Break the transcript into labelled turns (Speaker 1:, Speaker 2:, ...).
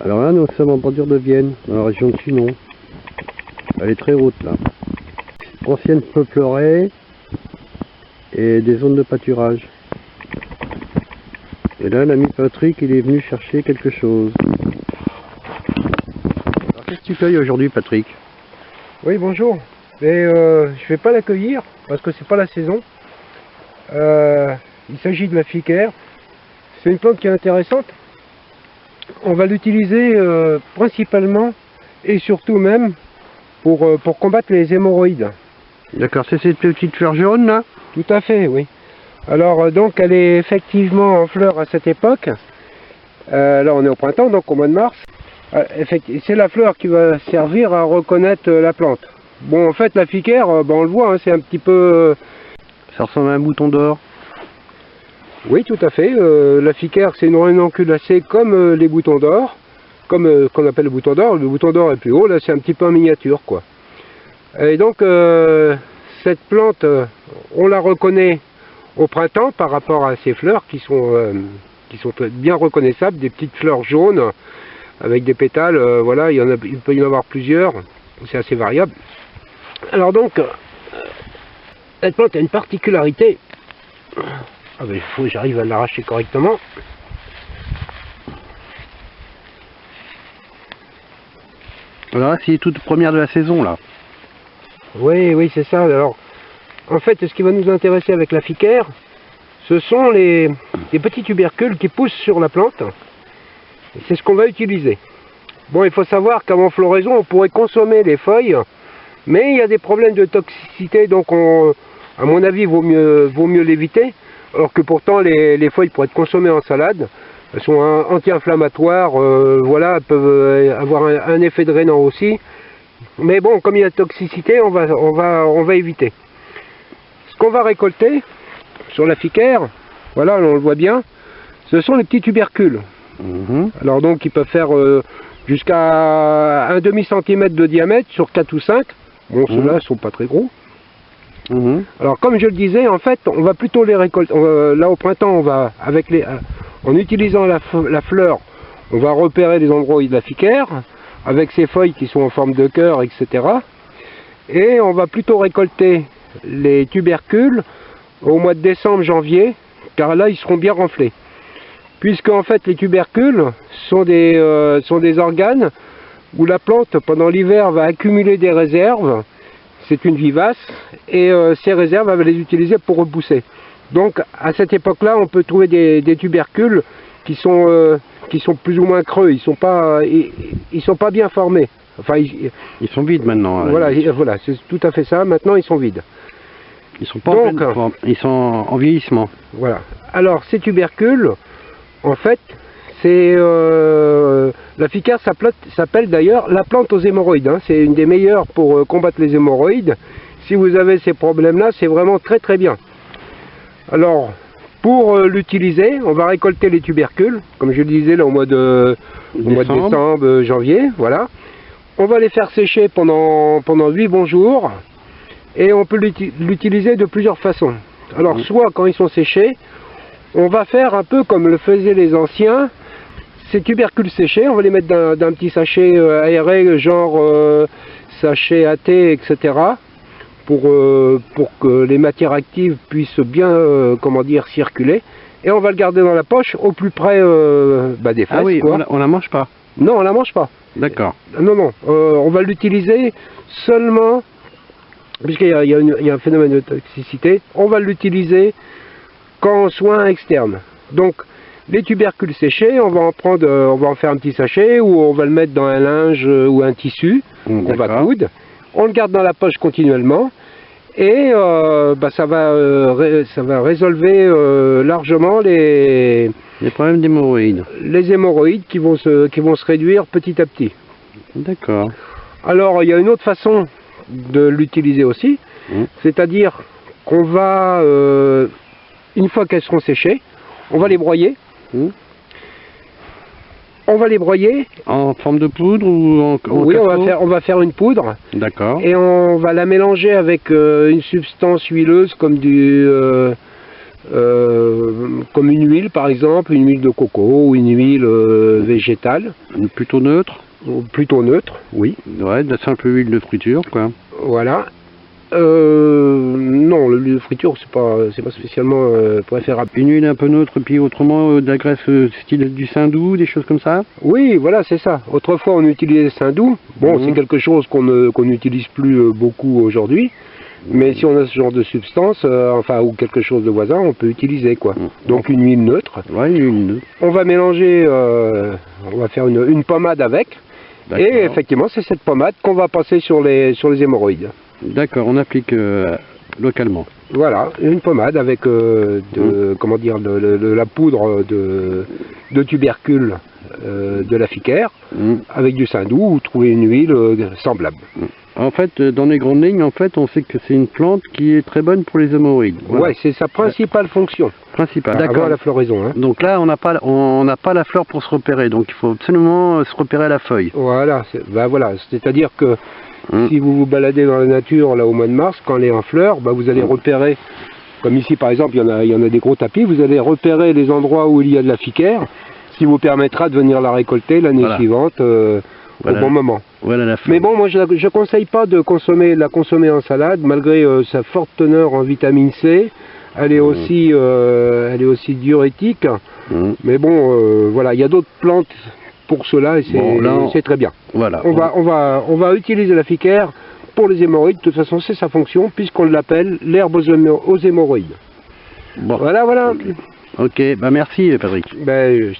Speaker 1: Alors là, nous sommes en bordure de Vienne, dans la région de Chinon. Elle est très haute là. Ancienne peupleraies et des zones de pâturage. Et là, l'ami Patrick, il est venu chercher quelque chose. Alors, qu'est-ce que tu cueilles aujourd'hui, Patrick?
Speaker 2: Oui, bonjour. Mais je vais pas l'accueillir parce que c'est pas la saison. Il s'agit de la ficaire. C'est une plante qui est intéressante. On va l'utiliser principalement et surtout même pour combattre les hémorroïdes.
Speaker 1: D'accord, c'est cette petite fleur jaune là?
Speaker 2: Tout à fait, oui. Alors donc elle est effectivement en fleur à cette époque. Là on est au printemps, donc au mois de mars. C'est la fleur qui va servir à reconnaître la plante. Bon, en fait la ficaire, on le voit, hein, c'est un petit peu...
Speaker 1: Ça ressemble à un bouton d'or.
Speaker 2: Oui, tout à fait. La ficaire, c'est une ranunculacée comme les boutons d'or, comme qu'on appelle le bouton d'or. Le bouton d'or est plus haut, là c'est un petit peu en miniature, quoi. Et donc cette plante, on la reconnaît au printemps par rapport à ces fleurs qui sont bien reconnaissables, des petites fleurs jaunes avec des pétales. Voilà, il peut y en avoir plusieurs, c'est assez variable. Alors donc, cette plante a une particularité. Ah ben, il faut que j'arrive à l'arracher correctement.
Speaker 1: Alors là, c'est toute première de la saison là.
Speaker 2: Oui, oui, c'est ça. Alors, en fait, ce qui va nous intéresser avec la ficaire, ce sont les petits tubercules qui poussent sur la plante. C'est ce qu'on va utiliser. Bon, il faut savoir qu'avant floraison, on pourrait consommer les feuilles, mais il y a des problèmes de toxicité, donc à mon avis, vaut mieux l'éviter. Alors que pourtant, les feuilles pourraient être consommées en salade. Elles sont anti-inflammatoires, voilà, elles peuvent avoir un effet drainant aussi. Mais bon, comme il y a de toxicité, on va éviter. Ce qu'on va récolter sur la ficaire, voilà, on le voit bien, ce sont les petits tubercules. Alors donc, ils peuvent faire jusqu'à un demi-centimètre de diamètre sur 4 ou 5. Bon, ceux-là ne sont pas très gros. Alors comme je le disais, en fait, on va plutôt les récolter. Là au printemps, on va en utilisant la fleur, on va repérer les endroits où il y a de la ficaire, avec ses feuilles qui sont en forme de cœur, etc. Et on va plutôt récolter les tubercules au mois de décembre, janvier, car là ils seront bien renflés. Puisque en fait les tubercules sont des organes où la plante pendant l'hiver va accumuler des réserves. C'est une vivace, et ces réserves, elle va les utiliser pour repousser. Donc à cette époque-là, on peut trouver des tubercules qui sont plus ou moins creux, ils sont pas bien formés. Enfin,
Speaker 1: ils sont vides maintenant.
Speaker 2: Voilà, voilà, c'est tout à fait ça. Maintenant, ils sont vides.
Speaker 1: Ils sont pas en pleine forme, ils sont en vieillissement.
Speaker 2: Voilà. Alors ces tubercules, en fait, la ficaire s'appelle d'ailleurs la plante aux hémorroïdes. Hein. C'est une des meilleures pour combattre les hémorroïdes. Si vous avez ces problèmes-là, c'est vraiment très très bien. Alors, pour l'utiliser, on va récolter les tubercules, comme je le disais là, au mois de décembre, janvier. Voilà. On va les faire sécher pendant 8 bons jours. Et on peut l'utiliser de plusieurs façons. Alors, soit quand ils sont séchés, on va faire un peu comme le faisaient les anciens. Ces tubercules séchés, on va les mettre dans un petit sachet aéré, genre sachet à thé, etc. Pour que les matières actives puissent bien circuler. Et on va le garder dans la poche au plus près des fesses.
Speaker 1: Ah oui,
Speaker 2: quoi.
Speaker 1: On la mange pas?
Speaker 2: Non, on la mange pas.
Speaker 1: D'accord.
Speaker 2: Non, non, on va l'utiliser seulement, puisqu'il y a un phénomène de toxicité, on va l'utiliser qu'en soins externes. Donc, les tubercules séchés, on va en faire un petit sachet, ou on va le mettre dans un linge ou un tissu qu'on va coudre. On le garde dans la poche continuellement, et ça va résolver largement les
Speaker 1: problèmes d'hémorroïdes.
Speaker 2: Les hémorroïdes qui vont se réduire petit à petit.
Speaker 1: D'accord.
Speaker 2: Alors, il y a une autre façon de l'utiliser aussi, c'est-à-dire qu'on va, une fois qu'elles seront séchées, on va les broyer. On va les broyer.
Speaker 1: En forme de poudre ou en
Speaker 2: Oui, on va faire une poudre.
Speaker 1: D'accord.
Speaker 2: Et on va la mélanger avec une substance huileuse comme comme une huile par exemple, une huile de coco ou une huile végétale.
Speaker 1: Plutôt neutre?
Speaker 2: Plutôt neutre, oui.
Speaker 1: Ouais, de la simple huile de friture, quoi.
Speaker 2: Voilà. Non, l'huile de friture, c'est pas spécialement préférable.
Speaker 1: Une huile un peu neutre, puis autrement de la graisse style du saindoux, des choses comme ça?
Speaker 2: Oui, voilà, c'est ça. Autrefois, on utilisait le saindoux. Bon, c'est quelque chose qu'on n'utilise plus beaucoup aujourd'hui. Mais si on a ce genre de substance, ou quelque chose de voisin, on peut utiliser, quoi. Donc une huile neutre.
Speaker 1: Ouais, une huile neutre.
Speaker 2: On va mélanger, on va faire une pommade avec. Et effectivement, c'est cette pommade qu'on va passer sur les hémorroïdes.
Speaker 1: D'accord, on applique localement.
Speaker 2: Voilà, une pommade avec comment dire, la poudre de tubercule de la ficaire, avec du saindoux, ou trouver une huile semblable.
Speaker 1: En fait, dans les grandes lignes, on sait que c'est une plante qui est très bonne pour les hémorroïdes. Voilà.
Speaker 2: Ouais, c'est sa principale fonction.
Speaker 1: Principale,
Speaker 2: Avant
Speaker 1: d'accord.
Speaker 2: la floraison. Hein.
Speaker 1: Donc là, on n'a pas la fleur pour se repérer, donc il faut absolument se repérer à la feuille.
Speaker 2: Voilà, voilà. C'est-à-dire que si vous vous baladez dans la nature là au mois de mars, quand elle est en fleur, vous allez repérer, comme ici par exemple, il y en a des gros tapis, vous allez repérer les endroits où il y a de la ficaire, ce qui vous permettra de venir la récolter l'année suivante au bon moment.
Speaker 1: Voilà la fleur.
Speaker 2: Mais bon, moi je ne conseille pas de la consommer en salade, malgré sa forte teneur en vitamine C. Elle est aussi diurétique. Mais bon, voilà, il y a d'autres plantes pour cela et c'est très bien.
Speaker 1: Voilà.
Speaker 2: On va utiliser la ficaire pour les hémorroïdes. De toute façon, c'est sa fonction, puisqu'on l'appelle l'herbe aux hémorroïdes.
Speaker 1: Bon.
Speaker 2: Voilà.
Speaker 1: Ok, merci Patrick.
Speaker 2: Je t'en prie.